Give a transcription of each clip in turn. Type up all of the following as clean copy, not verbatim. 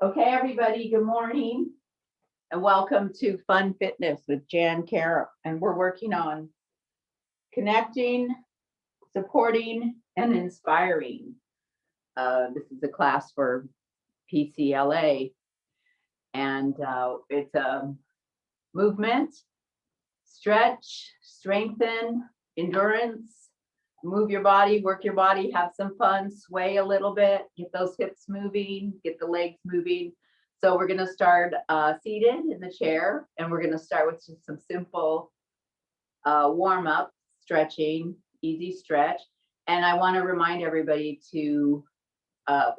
Okay, everybody, good morning and welcome to Fun Fitness with Jan Cara. And we're working on connecting, supporting, and inspiring. This is a class for PCLA, and it's a movement, stretch, strengthen, endurance, move your body, work your body, have some fun, sway a little bit, get those hips moving, get the legs moving. So we're going to start seated in the chair, and we're going to start with just some simple warm up, stretching, easy stretch. And I want to remind everybody to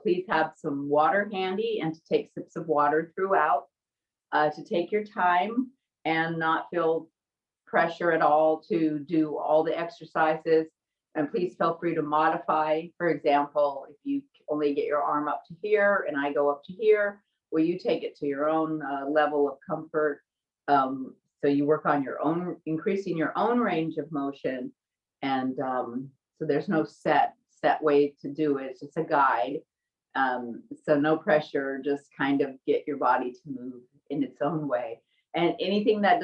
please have some water handy and to take sips of water throughout, to take your time and not feel pressure at all to do all the exercises. And please feel free to modify. For example, if you only get your arm up to here and I go up to here, well, you take it to your own level of comfort. So you work on your own, increasing your own range of motion. And so there's no set way to do it. It's just a guide. So no pressure, just kind of get your body to move in its own way. And anything that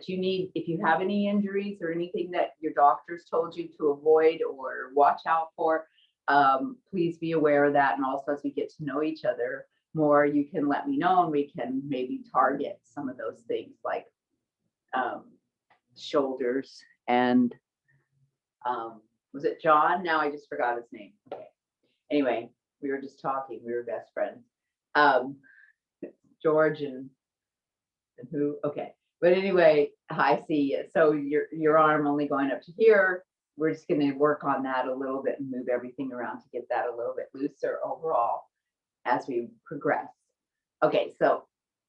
you need, if you have any injuries or anything that your doctors told you to avoid or watch out for, please be aware of that. And also, as we get to know each other more, you can let me know, and we can maybe target some of those things like shoulders and was it John? Now I just forgot his name. Okay. Anyway, we were just talking. We were best friends. George and who? Okay. But anyway, I see. So your arm only going up to here. We're just going to work on that a little bit and move everything around to get that a little bit looser overall as we progress. Okay, so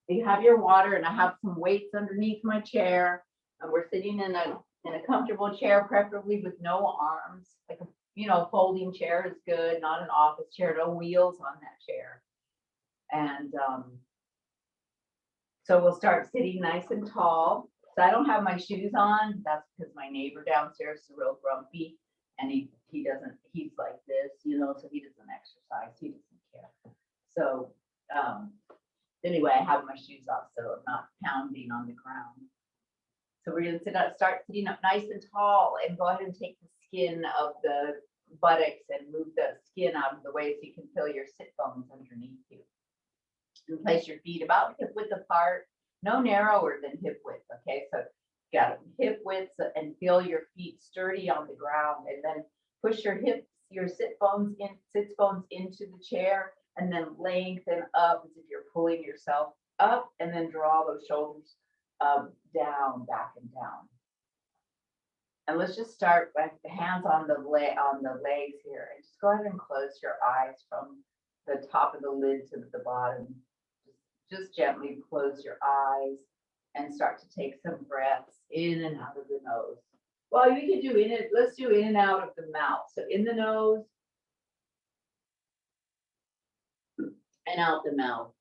you have your water, and I have some weights underneath my chair, and we're sitting in a comfortable chair, preferably with no arms. Like a folding chair is good, not an office chair, no wheels on that chair. And so we'll start sitting nice and tall. So I don't have my shoes on. That's because my neighbor downstairs is real grumpy, and he's like this, so he doesn't exercise. He doesn't care. So anyway, I have my shoes off, so I'm not pounding on the ground. So we're going to start sitting up nice and tall, and go ahead and take the skin of the buttocks and move the skin out of the way so you can feel your sit bones underneath you. And place your feet about hip width apart, no narrower than hip width. Okay, so you got hip width and feel your feet sturdy on the ground, and then push your hips, your sits bones into the chair, and then lengthen up as if you're pulling yourself up, and then draw those shoulders down, back and down. And let's just start with the hands on the legs here, and just go ahead and close your eyes from the top of the lid to the bottom. Just gently close your eyes and start to take some breaths in and out of the nose. Well, you can do let's do in and out of the mouth. So in the nose and out the mouth.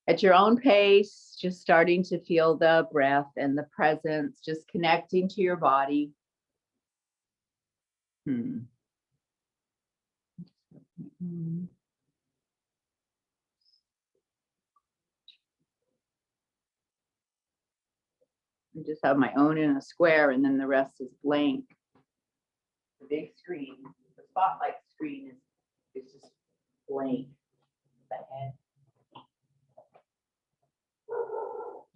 At your own pace, just starting to feel the breath and the presence, just connecting to your body. I just have my own in a square, and then the rest is blank. The big screen, the spotlight screen is just blank.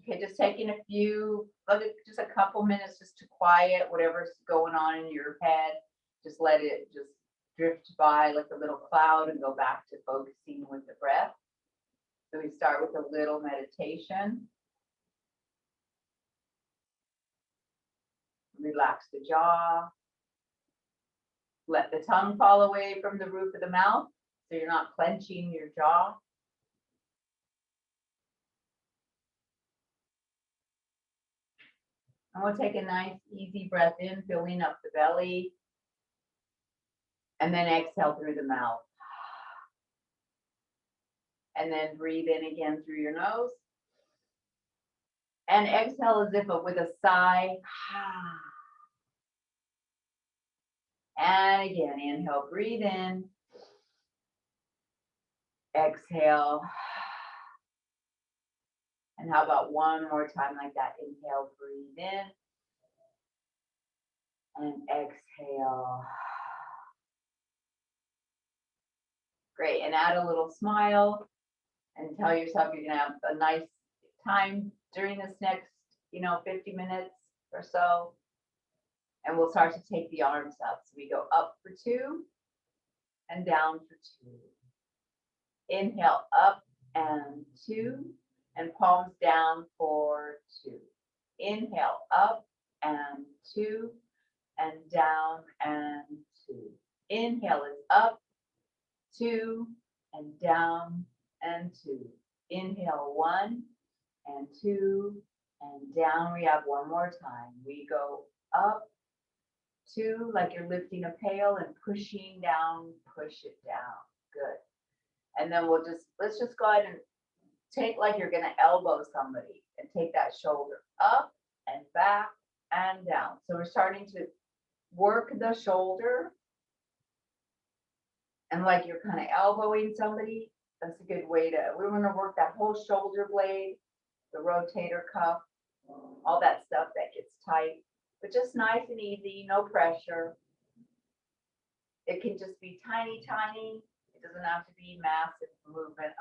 Okay, just taking just a couple minutes just to quiet whatever's going on in your head. Just let it just drift by like a little cloud and go back to focusing with the breath. So we start with a little meditation. Relax the jaw. Let the tongue fall away from the roof of the mouth so you're not clenching your jaw. And we'll take a nice easy breath in, filling up the belly. And then exhale through the mouth. And then breathe in again through your nose. And exhale as if with a sigh. And again, inhale, breathe in. Exhale. And how about one more time like that? Inhale, breathe in. And exhale. Great. And add a little smile and tell yourself you're going to have a nice time during this next, 50 minutes or so. And we'll start to take the arms up. So we go up for 2 and down for 2. Inhale, up and 2 and palms down for 2. Inhale, up and 2 and down and 2. Inhale is up, 2 and down and 2. Inhale, 1 and 2 and down. We have one more time. We go up, 2, like you're lifting a pail and pushing down, push it down. Good. And then let's just go ahead and take like you're gonna elbow somebody and take that shoulder up and back and down. So we're starting to work the shoulder and like you're kind of elbowing somebody. That's a good way we want to work that whole shoulder blade, the rotator cuff, all that stuff that gets tight, but just nice and easy, no pressure. It can just be tiny, tiny. It doesn't have to be massive movement.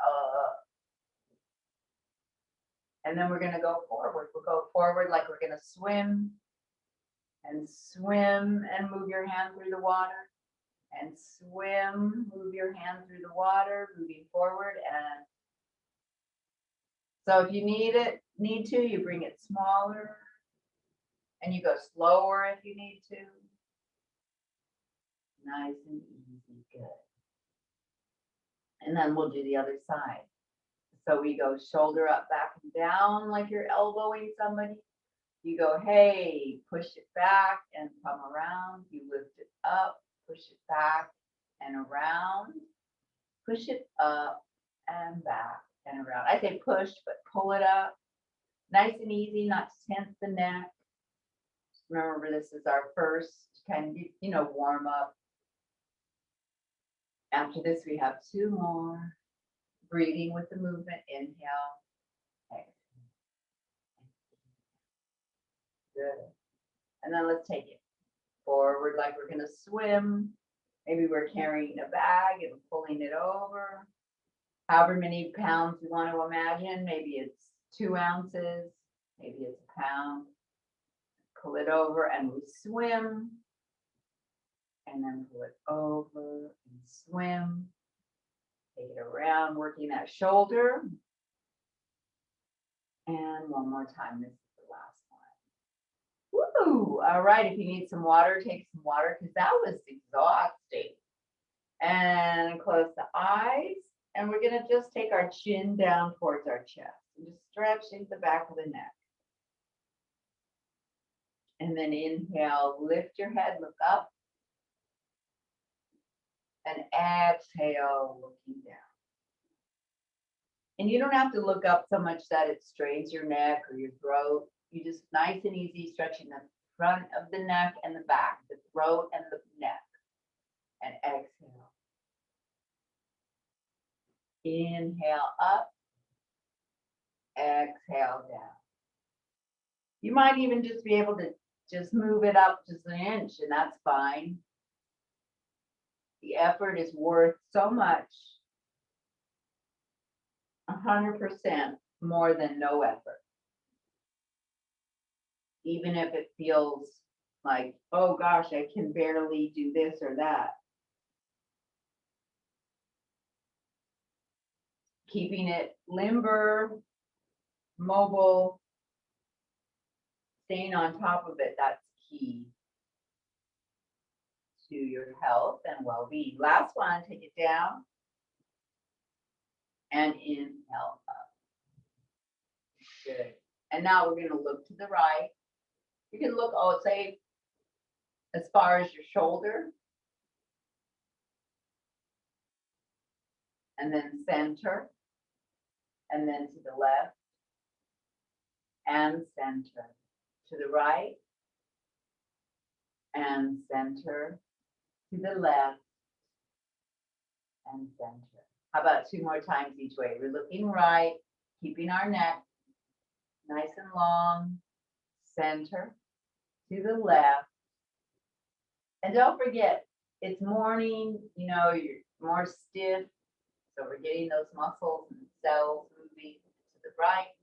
And then we're going to go forward. We'll go forward like we're going to swim and move your hand through the water and swim, move your hand through the water, moving forward. And so if you need to, you bring it smaller and you go slower if you need to. Nice and easy, good. And then we'll do the other side. So we go shoulder up, back and down like you're elbowing somebody. You go, hey, push it back and come around. You lift it up, push it back and around. Push it up and back and around. I say push, but pull it up. Nice and easy, not to tense the neck. Remember, this is our first kind of, warm up. After this, we have 2 more. Breathing with the movement. Inhale. Exhale. Good. And then let's take it forward like we're going to swim. Maybe we're carrying a bag and pulling it over. However many pounds you want to imagine. Maybe it's 2 ounces. Maybe it's a pound. Pull it over and we swim. And then pull it over and swim. Take it around, working that shoulder. And one more time. This is the last one. Woo! All right. If you need some water, take some water because that was exhausting. And close the eyes. And we're going to just take our chin down towards our chest. And just stretch into the back of the neck. And then inhale, lift your head, look up. And exhale, looking down. And you don't have to look up so much that it strains your neck or your throat. You just nice and easy stretching the front of the neck and the back, the throat and the neck. And exhale. Inhale up. Exhale down. You might even just be able to just move it up just an inch, and that's fine. The effort is worth so much. 100% more than no effort. Even if it feels like, oh gosh, I can barely do this or that. Keeping it limber, mobile, staying on top of it, that's key to your health and well-being. Last one, take it down and inhale up. Good. And now we're going to look to the right. You can look, say, as far as your shoulder. And then center. And then to the left. And center. To the right. And center. To the left. And center. How about 2 more times each way? We're looking right, keeping our neck nice and long, center to the left. And don't forget, it's morning, you're more stiff. So we're getting those muscles and cells moving to the right,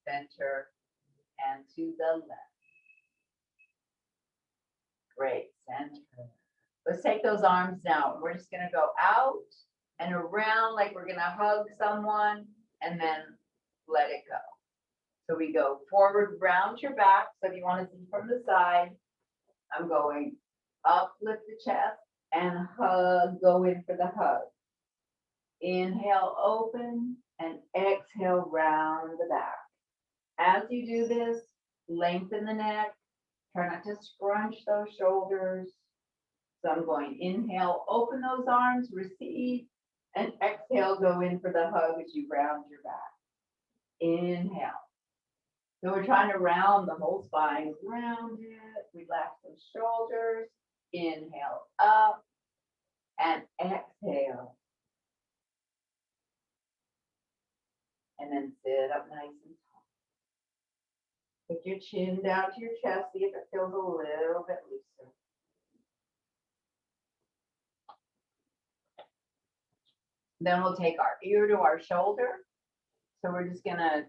center, and to the left. Great, center. Let's take those arms now. We're just gonna go out and around like we're gonna hug someone and then let it go. So we go forward, round your back. So if you want to see from the side, I'm going up, lift the chest, and hug, go in for the hug. Inhale, open, and exhale, round the back. As you do this, lengthen the neck. Try not to scrunch those shoulders. So I'm going inhale, open those arms, receive, and exhale, go in for the hug as you round your back. Inhale. So we're trying to round the whole spine. Round it, relax those shoulders. Inhale up and exhale. And then sit up nice and tall. Put your chin down to your chest, see if it feels a little bit looser. Then we'll take our ear to our shoulder. So we're just gonna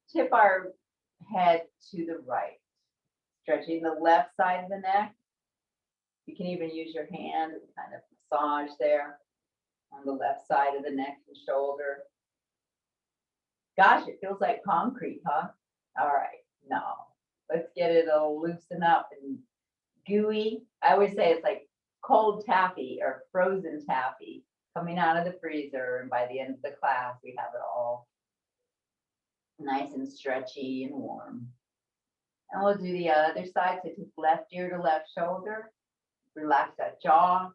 tip our head to the right, stretching the left side of the neck. You can even use your hand and kind of massage there on the left side of the neck and shoulder. Gosh, it feels like concrete, huh? All right, no. Let's get it all loosen up and gooey. I always say it's like cold taffy or frozen taffy coming out of the freezer. And by the end of the class, we have it all nice and stretchy and warm. And we'll do the other side. So just left ear to left shoulder. Relax that jaw.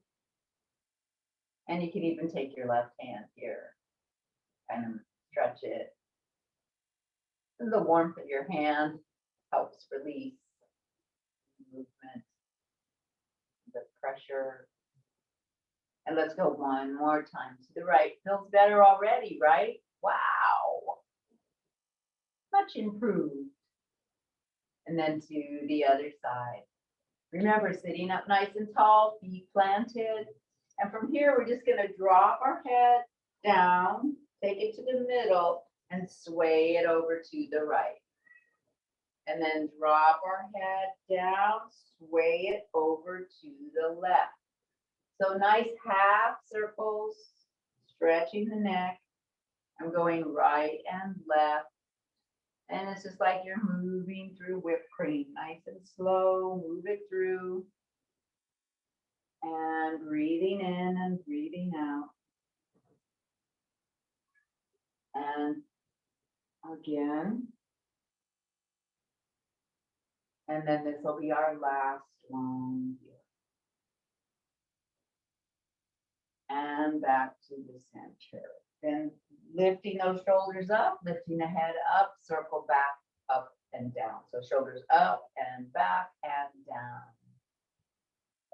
And you can even take your left hand here, kind of stretch it. And the warmth of your hand helps release movement, the pressure. And let's go one more time to the right. Feels better already, right? Wow. Much improved. And then to the other side. Remember, sitting up nice and tall, feet planted. And from here, we're just going to drop our head down, take it to the middle, and sway it over to the right. And then drop our head down, sway it over to the left. So nice half circles, stretching the neck. I'm going right and left. And it's just like you're moving through whipped cream, nice and slow, move it through. And breathing in and breathing out. And again. And then this will be our last one here. And back to the center. Then lifting those shoulders up, lifting the head up, circle back, up and down. So shoulders up and back and down.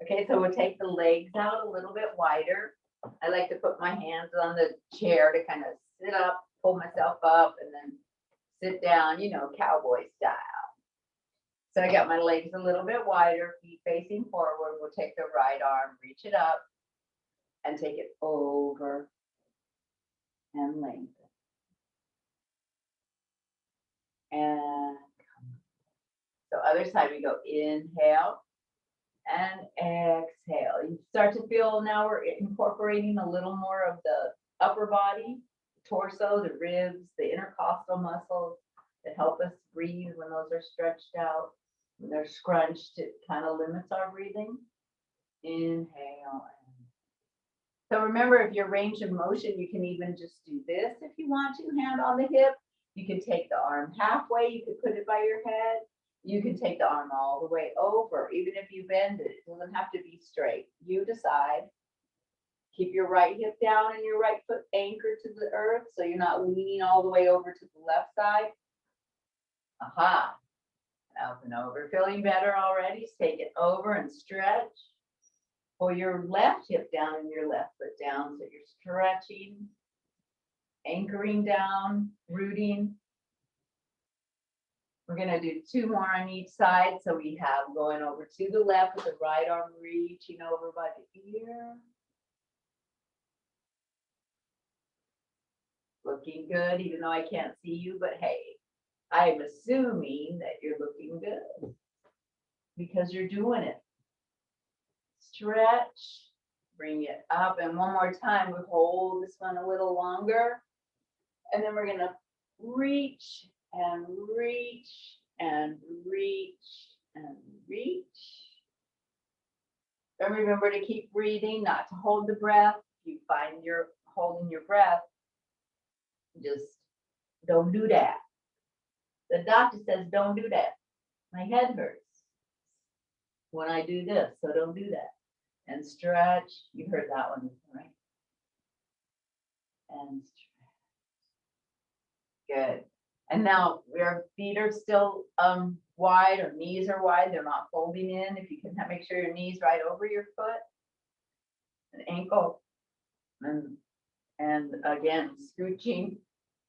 Okay, so we'll take the legs out a little bit wider. I like to put my hands on the chair to kind of sit up, pull myself up, and then sit down, cowboy style. So I got my legs a little bit wider, feet facing forward. We'll take the right arm, reach it up, and take it over and lengthen. And so other side, we go inhale and exhale. You start to feel now we're incorporating a little more of the upper body, torso, the ribs, the intercostal muscles that help us breathe when those are stretched out. When they're scrunched, it kind of limits our breathing. Inhale. So remember, if your range of motion, you can even just do this if you want to, hand on the hip. You can take the arm halfway. You could put it by your head. You can take the arm all the way over, even if you bend it. It doesn't have to be straight. You decide. Keep your right hip down and your right foot anchored to the earth so you're not leaning all the way over to the left side. Aha. Up and over. Feeling better already? Take it over and stretch. Pull your left hip down and your left foot down. So you're stretching, anchoring down, rooting. We're going to do 2 more on each side. So we have going over to the left with the right arm reaching over by the ear. Looking good, even though I can't see you, but hey, I'm assuming that you're looking good because you're doing it. Stretch, bring it up, and one more time, we hold this one a little longer, and then we're gonna reach and reach and reach and reach. And remember to keep breathing, not to hold the breath. If you find you're holding your breath, just don't do that. The doctor says don't do that. My head hurts when I do this, so don't do that. And stretch. You heard that one, right? And stretch. Good. And now your feet are still wide, or knees are wide. They're not folding in. If you can make sure your knees right over your foot and ankle. And again, scooching.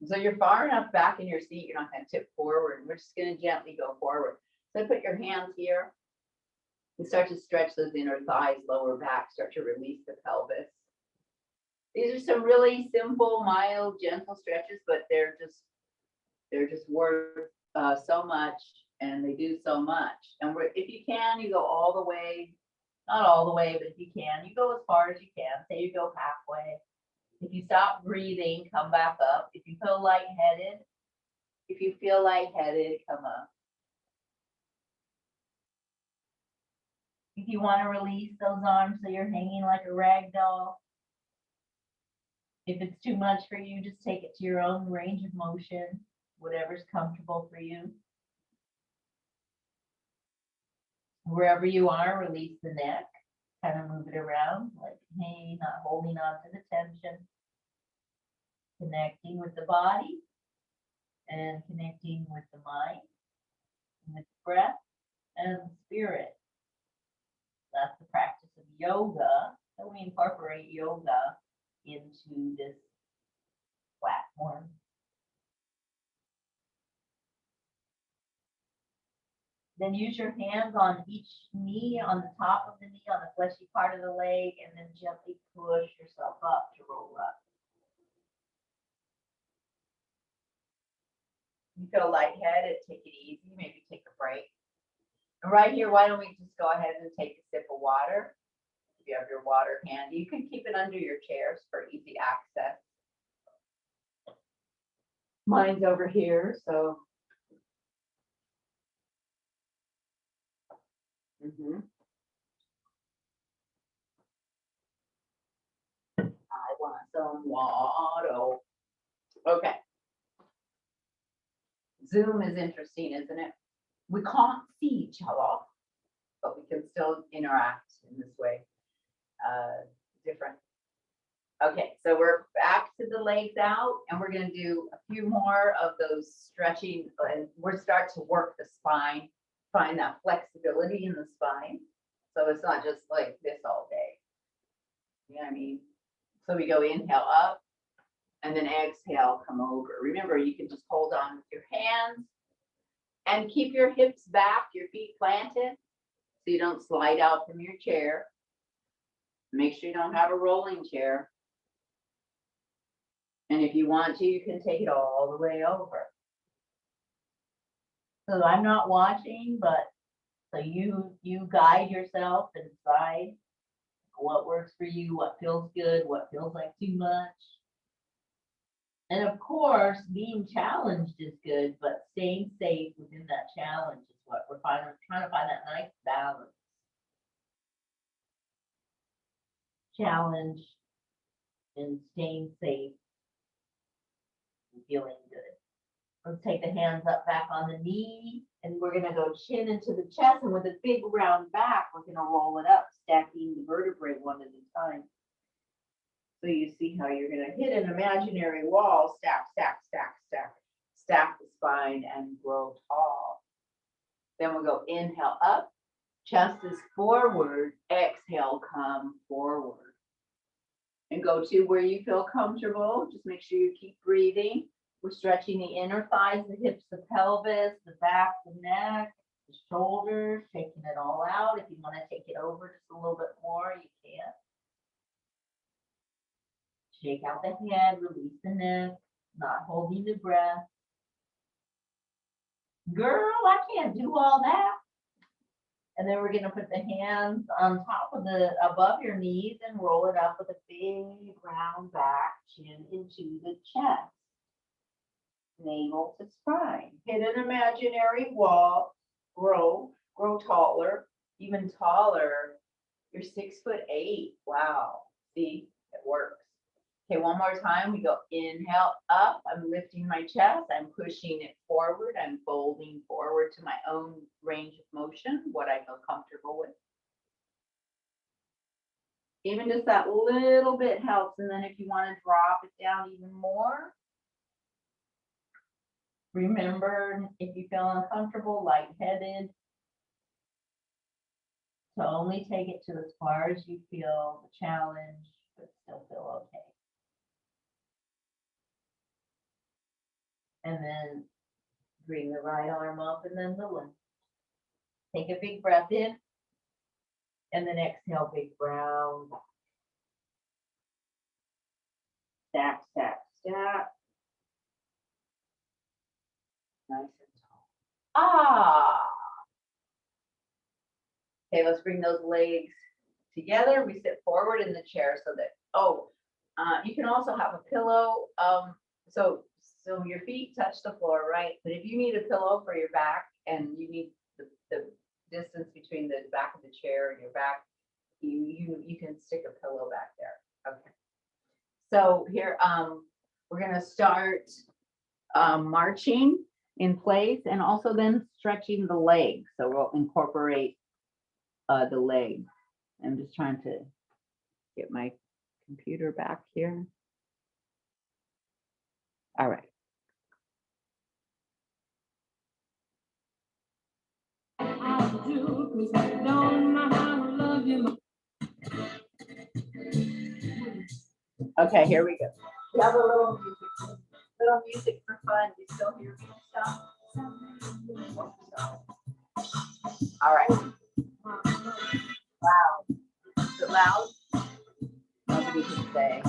So you're far enough back in your seat, you're not going to tip forward. We're just going to gently go forward. So put your hands here. And start to stretch those inner thighs, lower back, start to release the pelvis. These are some really simple, mild, gentle stretches, but they're just worth so much, and they do so much. And if you can, you go all the way, not all the way, but if you can, you go as far as you can. Say you go halfway. If you stop breathing, come back up. If you feel lightheaded, come up. If you want to release those arms so you're hanging like a rag doll. If it's too much for you, just take it to your own range of motion, whatever's comfortable for you. Wherever you are, release the neck. Kind of move it around, like, hey, not holding on to the tension. Connecting with the body and connecting with the mind, with breath and spirit. That's the practice of yoga. So we incorporate yoga into this platform. Then use your hands on each knee, on the top of the knee, on the fleshy part of the leg, and then gently push yourself up to roll up. You feel lightheaded, take it easy, maybe take a break. And right here, why don't we just go ahead and take a sip of water? If you have your water handy, you can keep it under your chairs for easy access. Mine's over here, so. I want some water. Okay. Zoom is interesting, isn't it? We can't see each other, but we can still interact in this way. Different. Okay, so we're back to the legs out, and we're going to do a few more of those stretching, and we're start to work the spine, find that flexibility in the spine. So it's not just like this all day. You know what I mean? So we go inhale up, and then exhale, come over. Remember, you can just hold on with your hands and keep your hips back, your feet planted, so you don't slide out from your chair. Make sure you don't have a rolling chair. And if you want to, you can take it all the way over. So I'm not watching, but so you guide yourself and decide what works for you, what feels good, what feels like too much. And of course, being challenged is good, but staying safe within that challenge is what we're trying to find that nice balance. Challenge and staying safe and feeling good. Let's take the hands up back on the knee, and we're gonna go chin into the chest, and with a big round back, we're gonna roll it up, stacking the vertebrae one at a time. So you see how you're gonna hit an imaginary wall, stack, stack, stack, stack, stack the spine and grow tall. Then we'll go inhale up, Chest is forward. Exhale, come forward. And go to where you feel comfortable. Just make sure you keep breathing. We're stretching the inner thighs, the hips, the pelvis, the back, the neck, the shoulders, shaking it all out. If you want to take it over just a little bit more, you can. Shake out the head, release the neck, not holding the breath. Girl, I can't do all that. And then we're going to put the hands on top of above your knees and roll it up with a big round back, chin into the chest. Navel to spine. Hit an imaginary wall. Grow taller, even taller. You're 6'8". Wow. See, it works. Okay, one more time. We go inhale up. I'm lifting my chest. I'm pushing it forward. I'm folding forward to my own range of motion, what I feel comfortable with. Even just that little bit helps. And then if you want to drop it down even more, remember, if you feel uncomfortable, lightheaded, to only take it to as far as you feel the challenge, but still feel okay. And then bring the right arm up and then the left. Take a big breath in, and then exhale, big round. Stack, stack, stack. Nice and tall. Ah. Okay, let's bring those legs together. We sit forward in the chair so that, you can also have a pillow. So your feet touch the floor, right? But if you need a pillow for your back and you need the distance between the back of the chair and your back, you can stick a pillow back there. Okay. So here, we're gonna start marching in place and also then stretching the legs. So we'll incorporate the legs. I'm just trying to get my computer back here. All right. Okay, here we go. We have a little music for fun. You still hear me and stuff? All right. Loud. Is it loud? Nobody can say.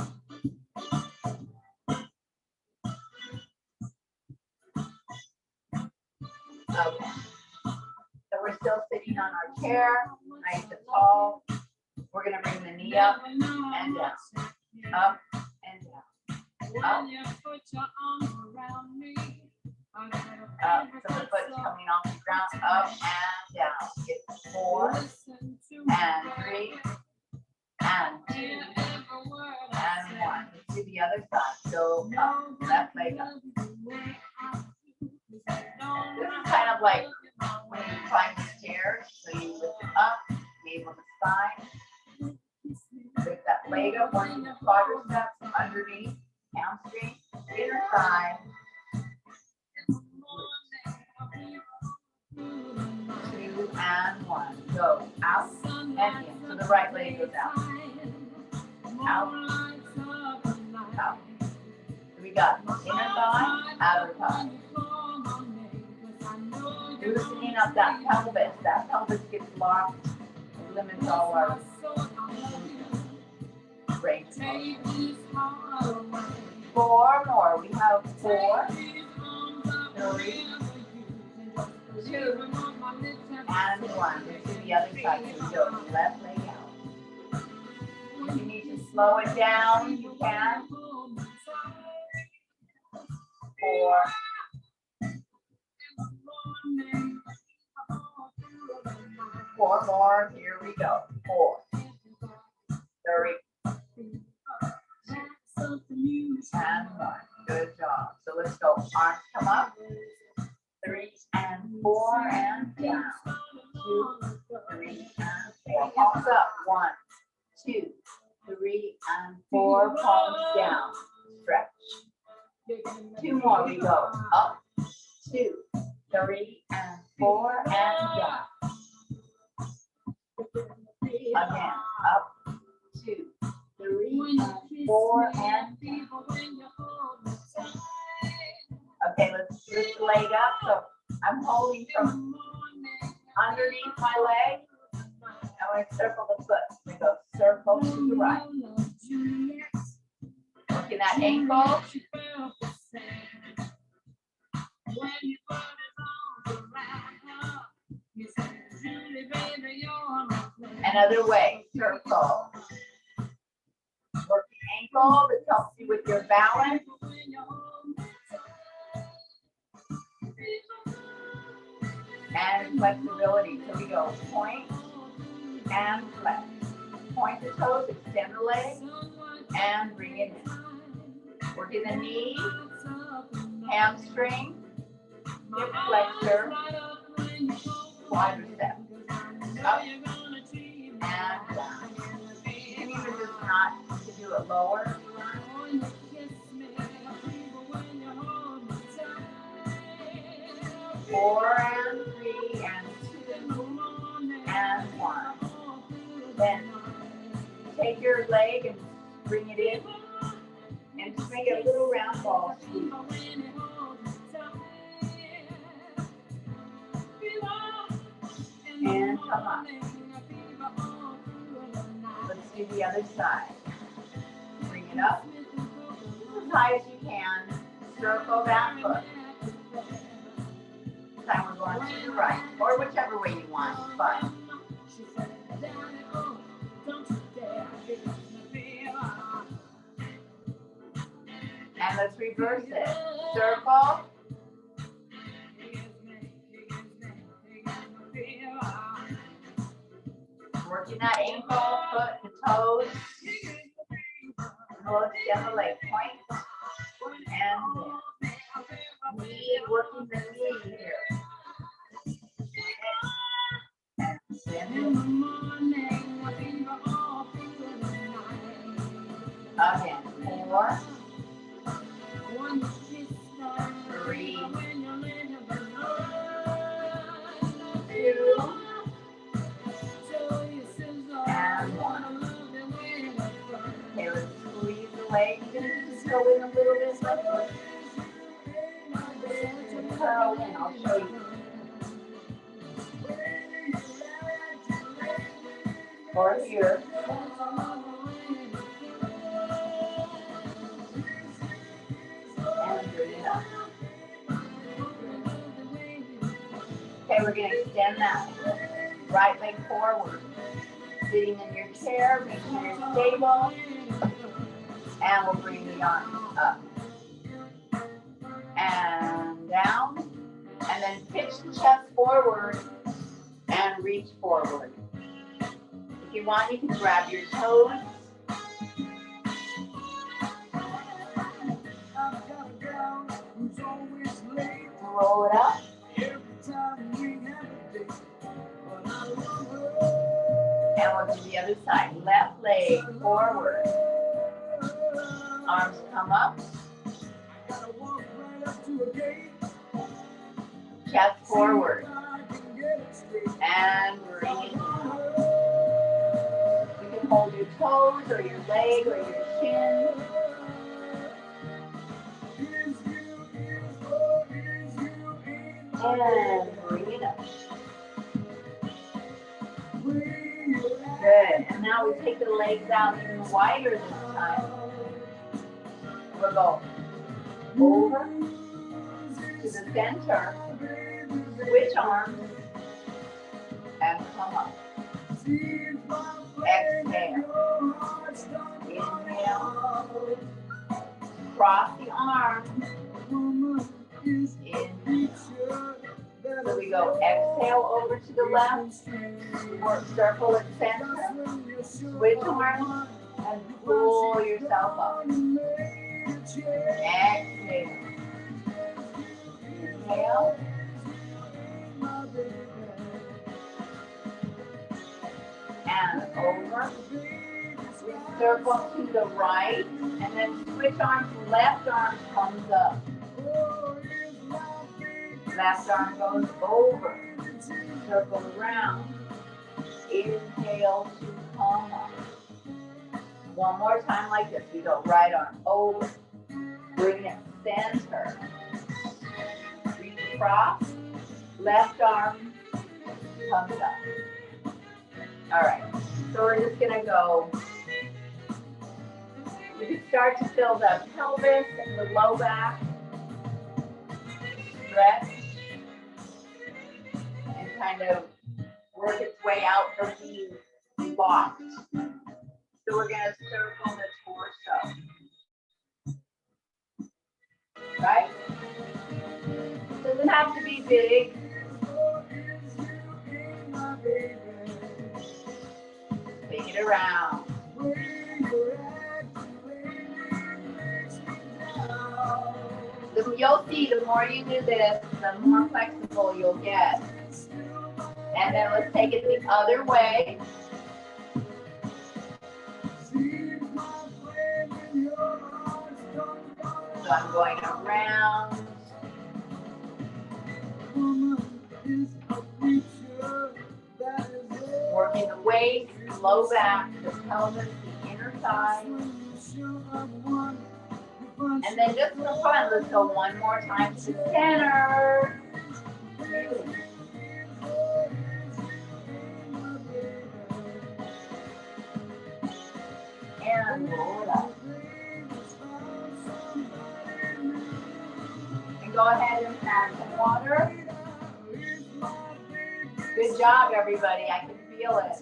Okay. So we're still sitting on our chair, nice and tall. We're going to bring the knee up and down. Up and down. Up. Up. So the foot's coming off the ground. Up and down. Get 4 and 3 and 2 and 1. To the other side. Go up. Left leg up. This is kind of like when you climb the stairs. So you lift it up, navel to spine. Lift that leg up, one quadriceps underneath, hamstring, inner thigh. 2 and 1. Go out and in. So the right leg goes out. Out. Out. So we got inner thigh, outer thigh. Loosening up that pelvis. That pelvis gets locked. It limits all our range of motion. 4 more. We have 4, 3, 2, and 1. To the other side. So we go left leg out. If you need to slow it down, you can. 4. 4 more. Here we go. 4, 3, and 1. Good job. So let's go. Arms come up. 3 and 4 and down. 2, 3 and 4. Palms up. 1, 2, 3 and 4. Palms down. Stretch. 2 more. We go up. 2, 3 and 4 and down. Again, up, 2, 3, 4, and okay, let's lift the leg up. So I'm holding from underneath my leg. And we circle the foot. We go circle to the right. Working that ankle. Another way, circle. Working ankle, this helps you with your balance. And flexibility. So we go point and flex. Point the toes, extend the leg, and bring it in. Working the knee, hamstring, hip flexor, quadricep. Up and down. You can even just not to do it lower. Four and 3 and 2 and 1. Then take your leg and bring it in and just make a little round ball sweep. And come up. Let's do the other side. Bring it up as high as you can. Circle that foot. This time we're going to the right, or whichever way you want. It's fine. And let's reverse it. Circle. Working that ankle, foot, the toes. We'll extend the leg. Point and knee, working the knee here. Again, 4, 3, 2, and 1. Okay, let's squeeze the leg. You're going to just go in a little bit like this. Curl in, I'll show you. Or here. And bring it up. Okay, we're going to extend that right leg forward. Sitting in your chair, make sure you're stable. And we'll bring the arms up. And down. And then pitch the chest forward and reach forward. If you want, you can grab your toes. Roll it up. And we'll do the other side. Left leg forward. Arms come up. Chest forward. And bring it down. You can hold your toes or your leg or your shin. And bring it up. Good. And now we take the legs out even wider this time. We'll go over to the center, switch arms, and come up. Exhale. Inhale. Cross the arms. Inhale. So we go exhale over to the left, or circle at center, switch arms, and pull yourself up. Exhale. Inhale. And over. We circle to the right, and then switch arms. Left arm comes up. Left arm goes over. Circle around. Inhale to almost. One more time like this. We go right arm over. Bring it center. Reach across. Left arm comes up. All right. So we're just going to go. You can start to feel the pelvis and the low back. Stretch. And kind of work its way out from being locked. So we're going to circle the torso. Right? Doesn't have to be big. Take it around. You'll see the more you do this, the more flexible you'll get. And then let's take it the other way. So I'm going around. Working the waist, low back, the pelvis, the inner thigh. And then just for fun, let's go one more time to center. And roll it up. And go ahead and add some water. Good job, everybody. I can feel it.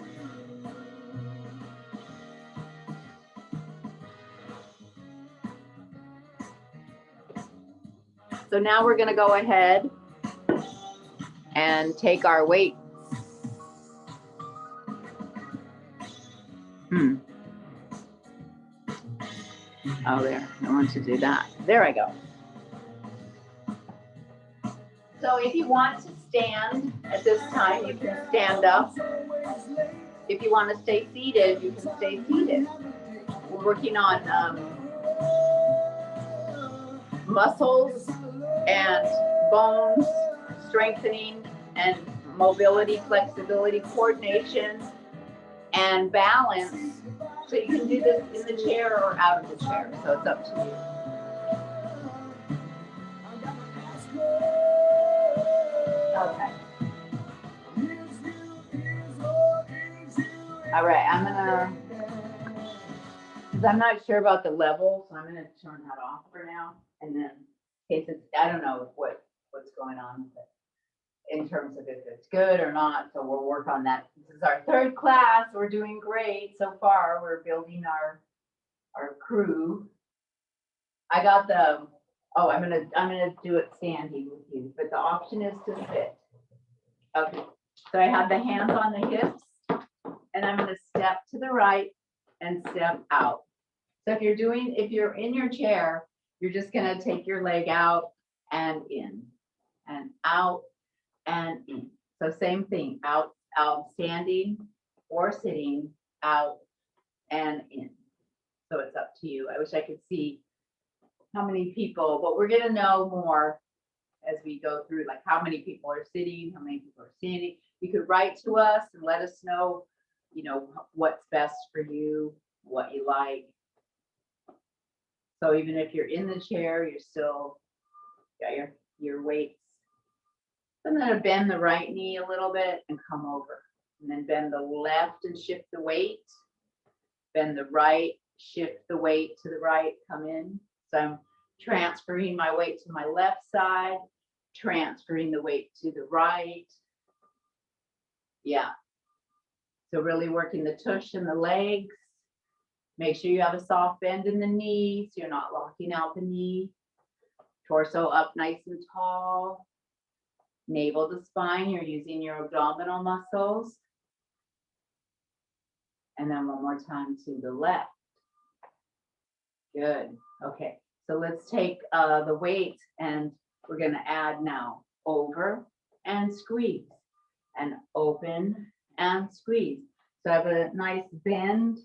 So now we're going to go ahead and take our weights. Oh, there. I want to do that. There I go. So if you want to stand at this time, you can stand up. If you want to stay seated, you can stay seated. We're working on muscles and bones, strengthening and mobility, flexibility, coordination, and balance. So you can do this in the chair or out of the chair. So it's up to you. Okay. All right, I'm gonna, because I'm not sure about the level, so I'm gonna turn that off for now. And then in case it's, I don't know what's going on with it in terms of if it's good or not. So we'll work on that. This is our third class. We're doing great so far. We're building our crew. I got the, oh, I'm gonna do it standing with you, but the option is to sit. Okay, so I have the hands on the hips, and I'm gonna step to the right and step out. So if you're in your chair, you're just gonna take your leg out and in, and out and in. So same thing, out, standing or sitting, out and in. So it's up to you. I wish I could see how many people, but we're gonna know more as we go through, like how many people are sitting, how many people are standing. You could write to us and let us know, you know, what's best for you, what you like. So even if you're in the chair, you're still got your weights. I'm gonna bend the right knee a little bit and come over, and then bend the left and shift the weight. Bend the right, shift the weight to the right, come in. So I'm transferring my weight to my left side, transferring the weight to the right. Yeah. So really working the tush and the legs. Make sure you have a soft bend in the knee so you're not locking out the knee. Torso up nice and tall. Navel to spine, you're using your abdominal muscles. And then one more time to the left. Good. Okay. So let's take the weight and we're going to add now over and squeeze and open and squeeze. So I have a nice bend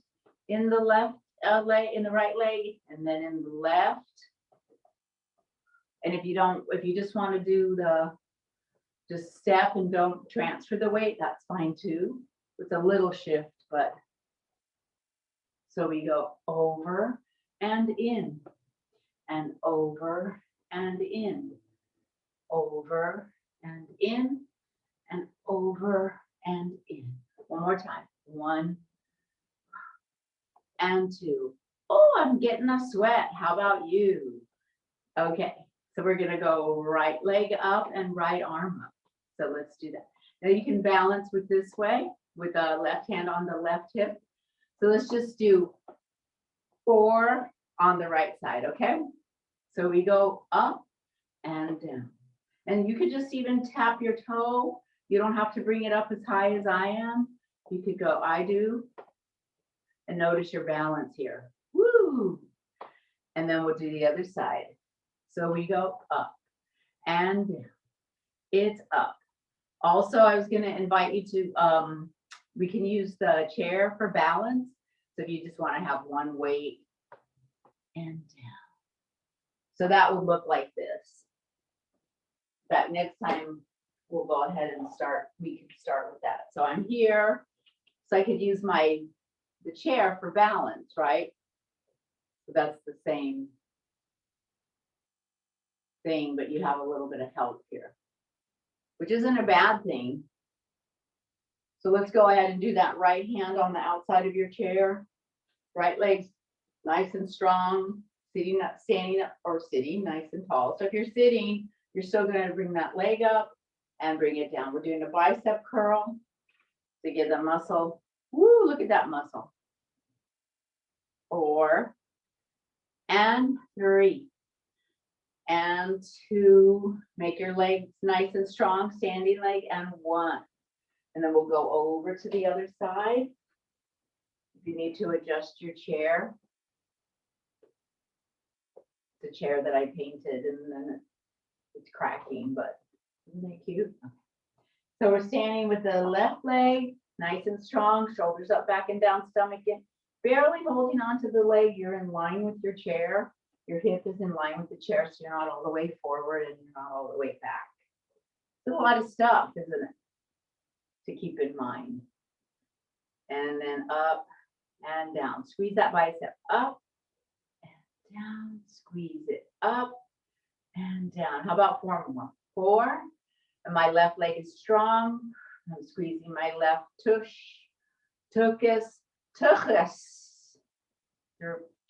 in the left leg, in the right leg, and then in the left. And if you just want to do just step and don't transfer the weight, that's fine too. It's a little shift, but So we go over and in, and over and in, over and in, and over and in. One more time. 1 and 2. Oh, I'm getting a sweat. How about you? Okay, so we're gonna go right leg up and right arm up. So let's do that. Now you can balance with this way, with the left hand on the left hip. So let's just do 4 on the right side, okay? So we go up and down. And you could just even tap your toe. You don't have to bring it up as high as I am. You could go, I do. And notice your balance here. Woo! And then we'll do the other side. So we go up and down. It's up. Also, I was going to invite you to, we can use the chair for balance. So if you just want to have one weight and down. So that would look like this. That next time we'll go ahead and start, we can start with that. So I'm here, so I could use the chair for balance, right? So that's the same thing, but you have a little bit of help here, which isn't a bad thing. So let's go ahead and do that right hand on the outside of your chair. Right leg's nice and strong, sitting up, standing up, or sitting nice and tall. So if you're sitting, you're still going to bring that leg up and bring it down. We're doing a bicep curl to get the muscle. Woo, look at that muscle. 4 and 3 and 2. Make your legs nice and strong, standing leg, and 1. And then we'll go over to the other side. If you need to adjust your chair, the chair that I painted, and then it's cracking, but isn't that cute? So we're standing with the left leg nice and strong, shoulders up, back and down, stomach in, barely holding onto the leg. You're in line with your chair. Your hip is in line with the chair, so you're not all the way forward and you're not all the way back. It's a lot of stuff, isn't it, to keep in mind. And then up and down. Squeeze that bicep up and down. Squeeze it up and down. How about 4 more? 4. And my left leg is strong. I'm squeezing my left tush, tuchus, tuchus.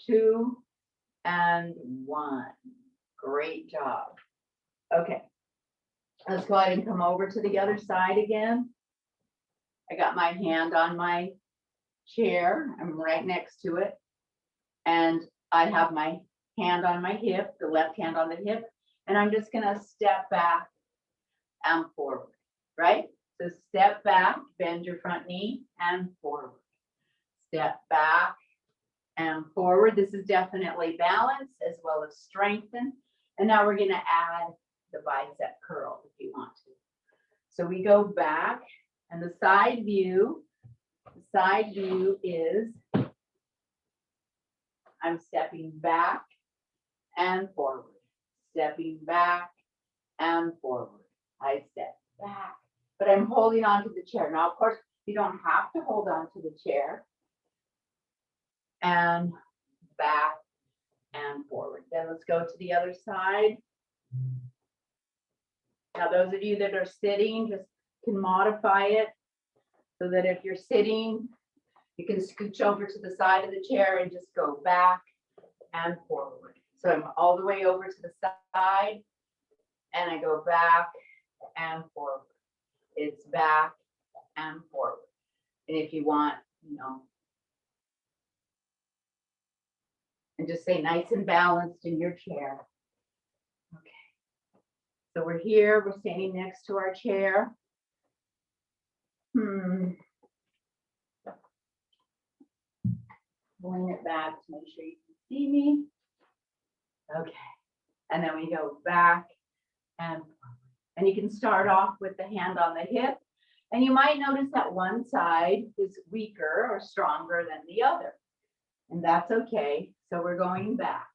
2 and 1. Great job. Okay. Let's go ahead and come over to the other side again. I got my hand on my chair. I'm right next to it. And I have my hand on my hip, the left hand on the hip. And I'm just going to step back and forward, right? So step back, bend your front knee and forward. Step back and forward. This is definitely balance as well as strengthen. And now we're going to add the bicep curl if you want to. So we go back, and the side view is I'm stepping back and forward, stepping back and forward. I step back, but I'm holding on to the chair. Now, of course, you don't have to hold on to the chair. And back and forward. Then let's go to the other side. Now, those of you that are sitting, just can modify it so that if you're sitting, you can scooch over to the side of the chair and just go back and forward. So I'm all the way over to the side and I go back and forward. It's back and forward. And if you want, and just say nice and balanced in your chair. Okay. So we're here, we're standing next to our chair. Pulling it back to make sure you can see me. Okay. And then we go back and forward. And you can start off with the hand on the hip. And you might notice that one side is weaker or stronger than the other. And that's okay. So we're going back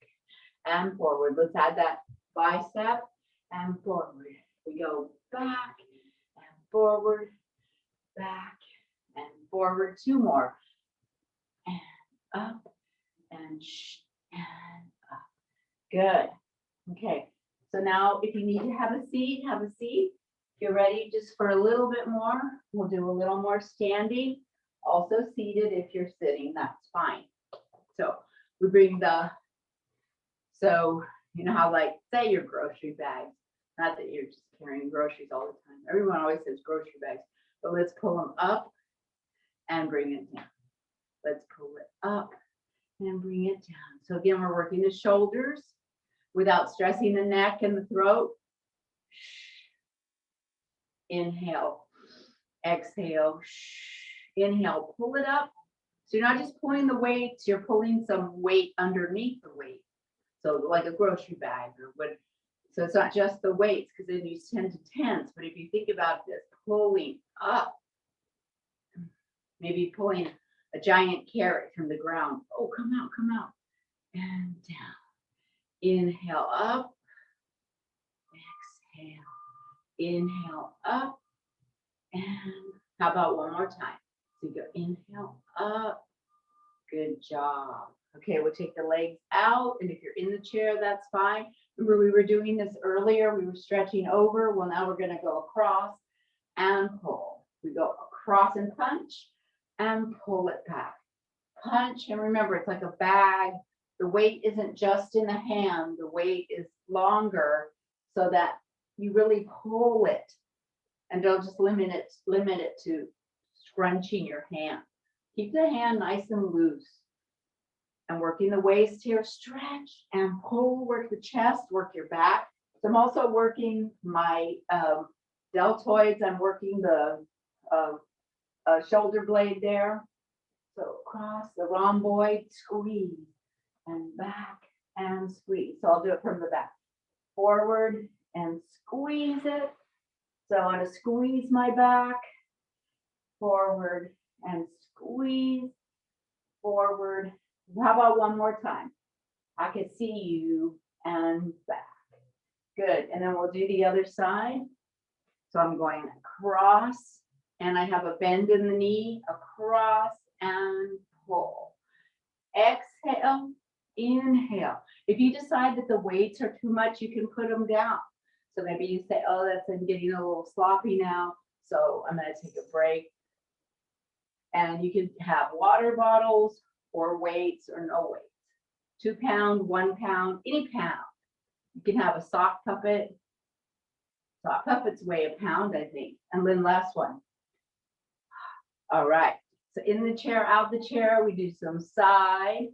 and forward. Let's add that bicep and forward. We go back and forward, back and forward. 2 more. And up, and up. Good. Okay. So now if you need to have a seat, have a seat. If you're ready just for a little bit more, we'll do a little more standing. Also seated if you're sitting, that's fine. So we bring so you know how like say your grocery bags, not that you're just carrying groceries all the time. Everyone always says grocery bags, but let's pull them up and bring it down. Let's pull it up and bring it down. So again, we're working the shoulders without stressing the neck and the throat. Inhale, exhale, inhale, pull it up. So you're not just pulling the weights, you're pulling some weight underneath the weight. So like a grocery bag or what. So it's not just the weights because then you tend to tense. But if you think about this, pulling up, maybe pulling a giant carrot from the ground. Oh, come out, and down. Inhale up, exhale, inhale up, and how about one more time? So you go inhale up, good job. Okay, we'll take the legs out, and if you're in the chair, that's fine. Remember, we were doing this earlier, we were stretching over. Well, now we're gonna go across and pull. We go across and punch, and pull it back. Punch, and remember, it's like a bag. The weight isn't just in the hand, the weight is longer so that you really pull it and don't just limit it to scrunching your hand. Keep the hand nice and loose. And working the waist here, stretch and pull, work the chest, work your back. So I'm also working my deltoids. I'm working the shoulder blade there. So across the rhomboid, squeeze and back and squeeze. So I'll do it from the back. Forward and squeeze it. So I want to squeeze my back, forward and squeeze, forward. How about one more time? I can see you and back. Good. And then we'll do the other side. So I'm going across and I have a bend in the knee, across and pull. Exhale, inhale. If you decide that the weights are too much, you can put them down. So maybe you say, oh, I'm getting a little sloppy now, so I'm going to take a break. And you can have water bottles or weights or no weights. 2 pound, 1 pound, any pound. You can have a sock puppet. Sock puppets weigh a pound, I think. And then last one. All right. So in the chair, out the chair, we do some side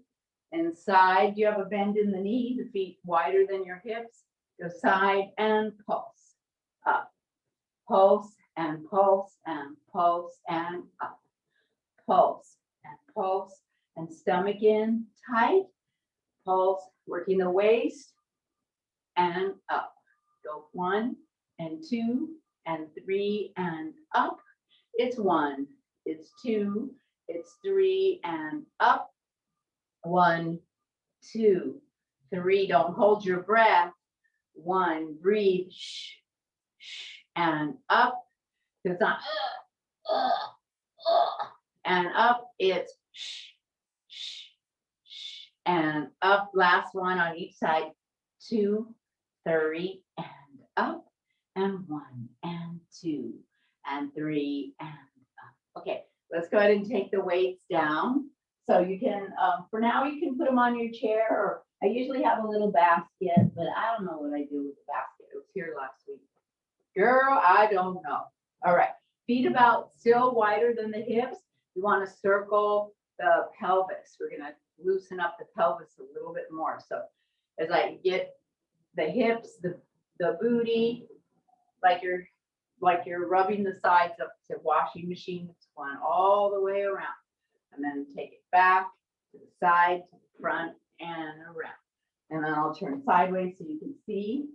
and side. You have a bend in the knee, the feet wider than your hips. Go side and pulse. Up. Pulse and pulse and pulse and up. Pulse and pulse and stomach in tight. Pulse, working the waist and up. Go 1 and 2 and 3 and up. It's 1, it's 2, it's 3 and up. 1, 2, 3. Don't hold your breath. 1, breathe, and up. It's not and up. It's and up. Last one on each side. 2, 3 and up, and 1 and 2 and 3 and up. Okay, let's go ahead and take the weights down. So you can, for now, you can put them on your chair, or I usually have a little basket, but I don't know what I do with the basket. It was here last week. Girl, I don't know. All right, feet about still wider than the hips. We want to circle the pelvis. We're going to loosen up the pelvis a little bit more. So as I get the hips, the booty, like you're rubbing the sides of the washing machine, it's going all the way around. And then take it back to the side, to the front, and around. And then I'll turn sideways so you can see.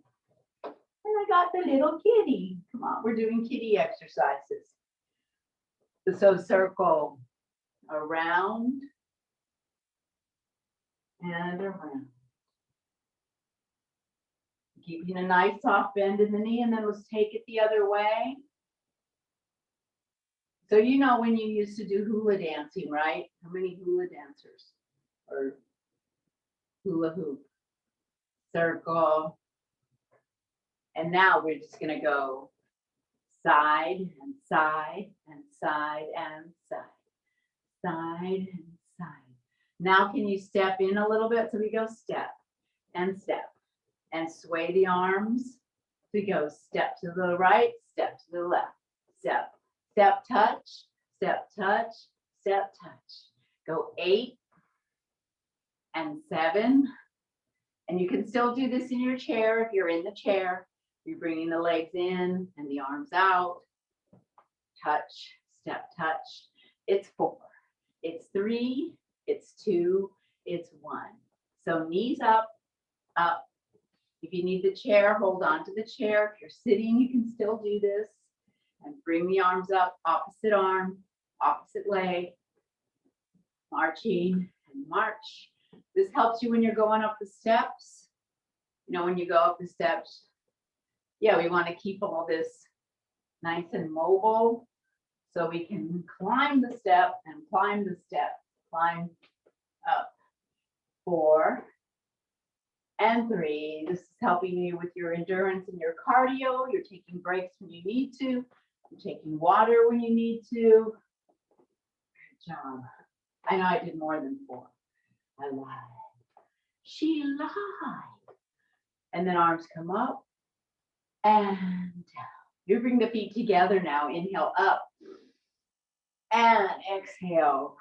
And I got the little kitty. Come on, we're doing kitty exercises. So circle around and around. Keeping a nice soft bend in the knee, and then let's take it the other way. So you know when you used to do hula dancing, right? How many hula dancers? or hula hoop, circle. And now we're just gonna go side and side and side and side, side and side. Now can you step in a little bit? So we go step and sway the arms. So we go step to the right, step to the left, step, step, touch, step, touch, step, touch. Go 8 and 7. And you can still do this in your chair if you're in the chair. You're bringing the legs in and the arms out. Touch, step, touch. It's 4. It's 3. It's 2. It's 1. So knees up, up. If you need the chair, hold on to the chair. If you're sitting, you can still do this. And bring the arms up, opposite arm, opposite leg. Marching and march. This helps you when you're going up the steps. You know, when you go up the steps, yeah, we want to keep all this nice and mobile so we can climb the step and climb the step, climb up. 4 and 3. This is helping you with your endurance and your cardio. You're taking breaks when you need to. You're taking water when you need to. Good job. I know I did more than 4. I lied. She lied. And then arms come up and down. You bring the feet together now. Inhale up and exhale.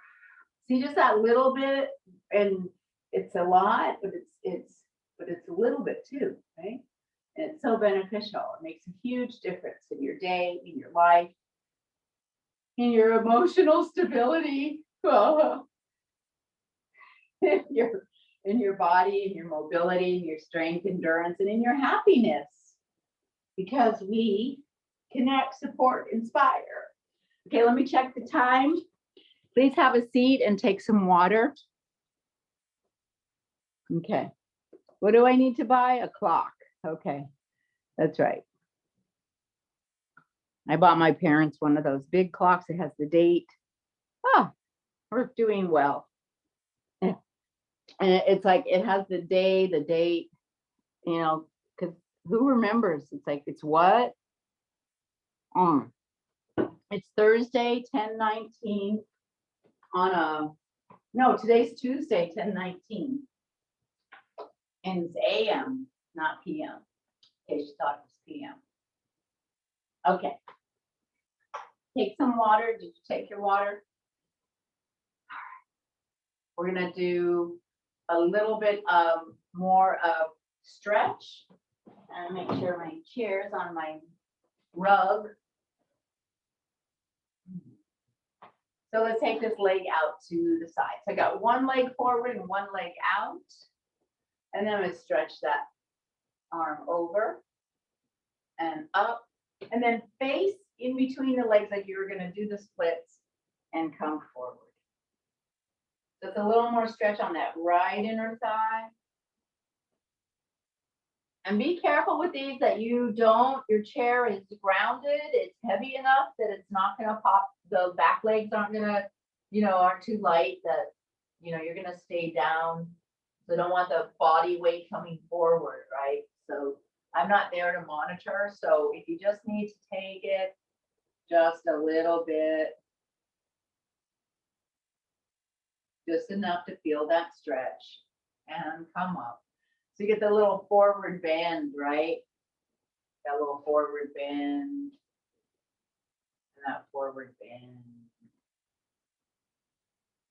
See, just that little bit, and it's a lot, but it's a little bit too, right? And it's so beneficial. It makes a huge difference in your day, in your life, in your emotional stability. In your body, in your mobility, in your strength, endurance, and in your happiness. Because we connect, support, inspire. Okay, let me check the time. Please have a seat and take some water. Okay. What do I need to buy? A clock. Okay, that's right. I bought my parents one of those big clocks. It has the date. Oh, we're doing well. And it's like, it has the day, the date, you know, because who remembers? It's like, it's what? It's Thursday, 10/19 on a, no, today's Tuesday, 10/19. And it's AM, not PM. In case you thought it was PM. Okay. Take some water. Did you take your water? We're gonna do a little bit of more of stretch. And make sure my chair's on my rug. So let's take this leg out to the side. So I got one leg forward and one leg out. And then I'm gonna stretch that arm over and up. And then face in between the legs like you were gonna do the splits and come forward. So it's a little more stretch on that right inner thigh. And be careful with these that you don't, your chair is grounded, it's heavy enough that it's not gonna pop, the back legs aren't gonna, you know, aren't too light that, you know, you're gonna stay down. So don't want the body weight coming forward, right? So I'm not there to monitor. So if you just need to take it just a little bit, just enough to feel that stretch and come up. So you get the little forward bend, right? That little forward bend, and that forward bend.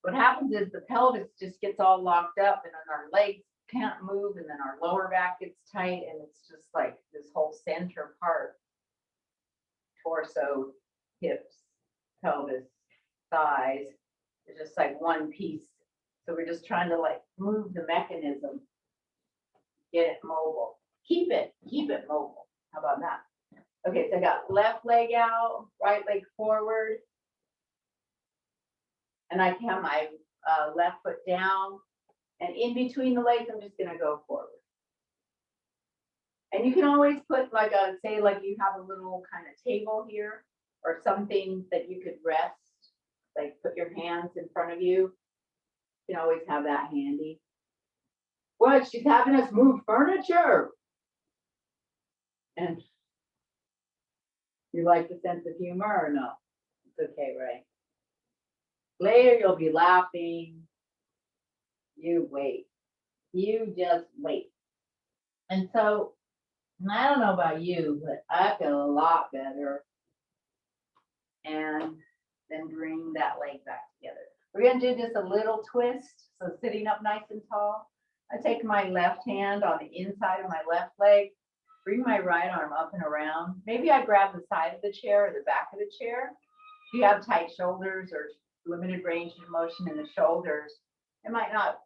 What happens is the pelvis just gets all locked up and then our legs can't move and then our lower back gets tight and it's just like this whole center part, torso, hips, pelvis, thighs, it's just like one piece. So we're just trying to like move the mechanism, get it mobile, keep it mobile. How about that? Okay, so I got left leg out, right leg forward. And I can have my left foot down, and in between the legs, I'm just gonna go forward. And you can always put like a, say like you have a little kind of table here or something that you could rest, like put your hands in front of you You can always have that handy. What? She's having us move furniture. And you like the sense of humor or no? It's okay, right? Later you'll be laughing. You wait. You just wait. And so, I don't know about you, but I feel a lot better. And then bring that leg back together. We're going to do just a little twist. So sitting up nice and tall. I take my left hand on the inside of my left leg, bring my right arm up and around. Maybe I grab the side of the chair or the back of the chair. If you have tight shoulders or limited range of motion in the shoulders, it might not,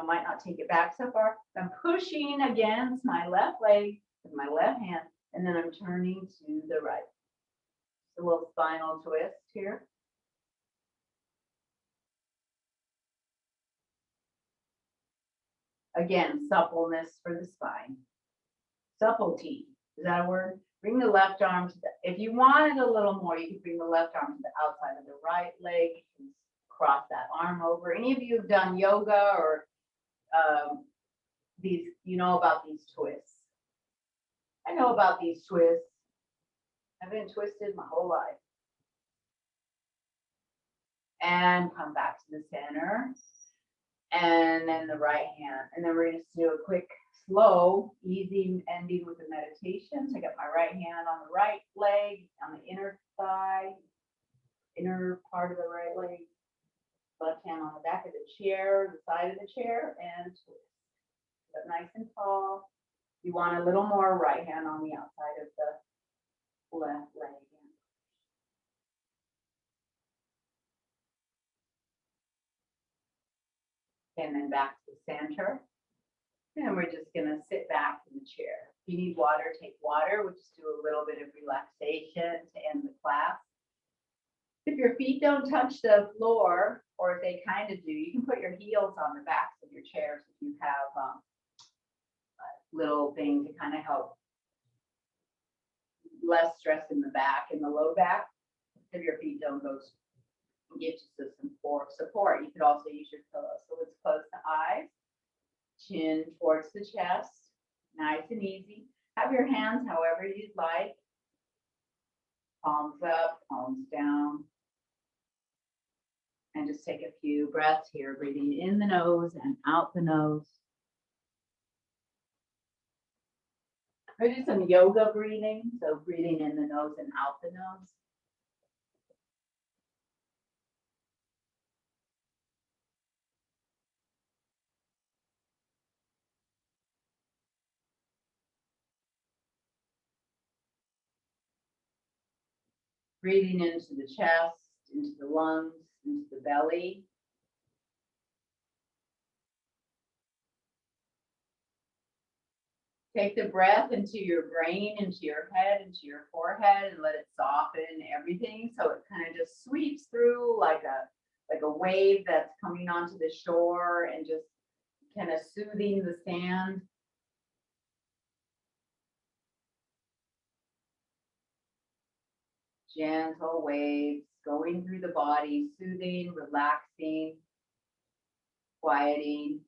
might not take it back so far. I'm pushing against my left leg with my left hand, and then I'm turning to the right. A little spinal twist here. Again, suppleness for the spine. Subtlety, is that a word? Bring the left arm to the, if you wanted a little more, you could bring the left arm to the outside of the right leg, cross that arm over. Any of you have done yoga or these, about these twists. I know about these twists. I've been twisted my whole life. And come back to the center. And then the right hand. And then we're going to do a quick, slow, easy ending with the meditation. So I got my right hand on the right leg, on the inner thigh, inner part of the right leg. Left hand on the back of the chair, the side of the chair, and twist. Get nice and tall. You want a little more right hand on the outside of the left leg. And then back to the center. And we're just going to sit back in the chair. If you need water, take water. We'll just do a little bit of relaxation to end the class. If your feet don't touch the floor, or if they kind of do, you can put your heels on the backs of your chairs if you have a little thing to kind of help less stress in the back, in the low back. If your feet don't go, get you some support. You could also use your pillow. So let's close the eyes, chin towards the chest, nice and easy. Have your hands however you'd like. Palms up, palms down. And just take a few breaths here, breathing in the nose and out the nose. We'll do some yoga breathing. So breathing in the nose and out the nose. Breathing into the chest, into the lungs, into the belly. Take the breath into your brain, into your head, into your forehead, and let it soften everything. So it kind of just sweeps through like a wave that's coming onto the shore and just kind of soothing the sand. Gentle waves going through the body, soothing, relaxing, quieting.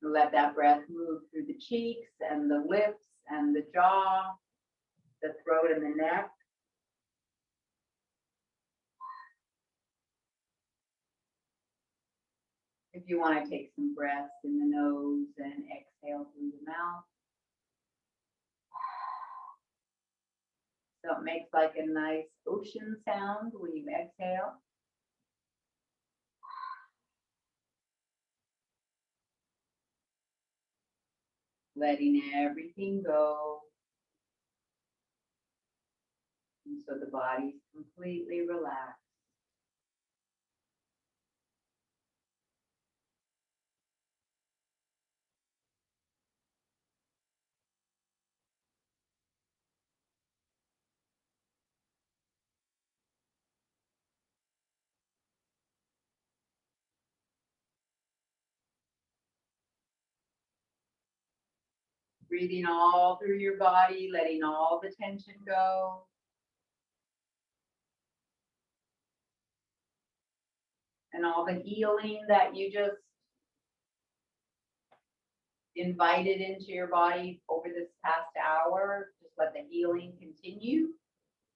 Let that breath move through the cheeks and the lips and the jaw, the throat and the neck. If you want to take some breaths in the nose and exhale through the mouth. So it makes like a nice ocean sound when you exhale. Letting everything go. And so the body's completely relaxed. Breathing all through your body, letting all the tension go. And all the healing that you just invited into your body over this past hour, just let the healing continue,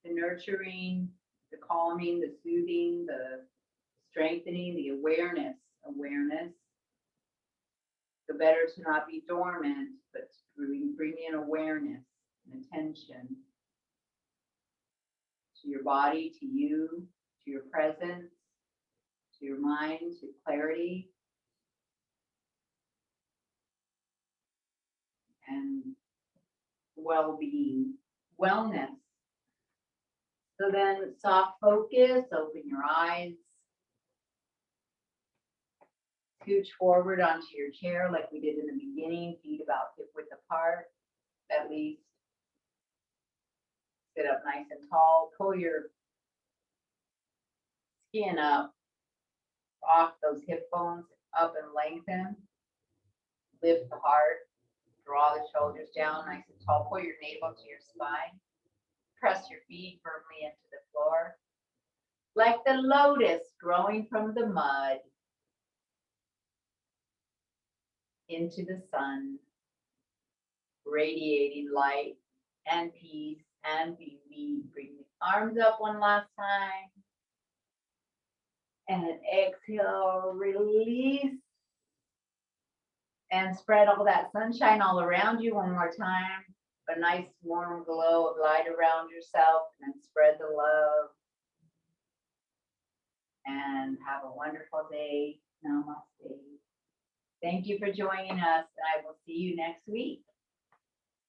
the nurturing, the calming, the soothing, the strengthening, the awareness, the better to not be dormant, but to bring in awareness and attention to your body, to you, to your presence, to your mind, to clarity, and well-being, wellness. So then soft focus, open your eyes, scooch forward onto your chair like we did in the beginning, feet about hip width apart, at least. Sit up nice and tall, pull your skin up off those hip bones up and lengthen. Lift the heart, draw the shoulders down nice and tall, pull your navel to your spine. Press your feet firmly into the floor. Like the lotus growing from the mud into the sun, radiating light and peace and beauty. Bring the arms up one last time. And exhale, release. And spread all that sunshine all around you one more time. A nice warm glow of light around yourself, and then spread the love. And have a wonderful day. Namaste. Thank you for joining us. I will see you next week.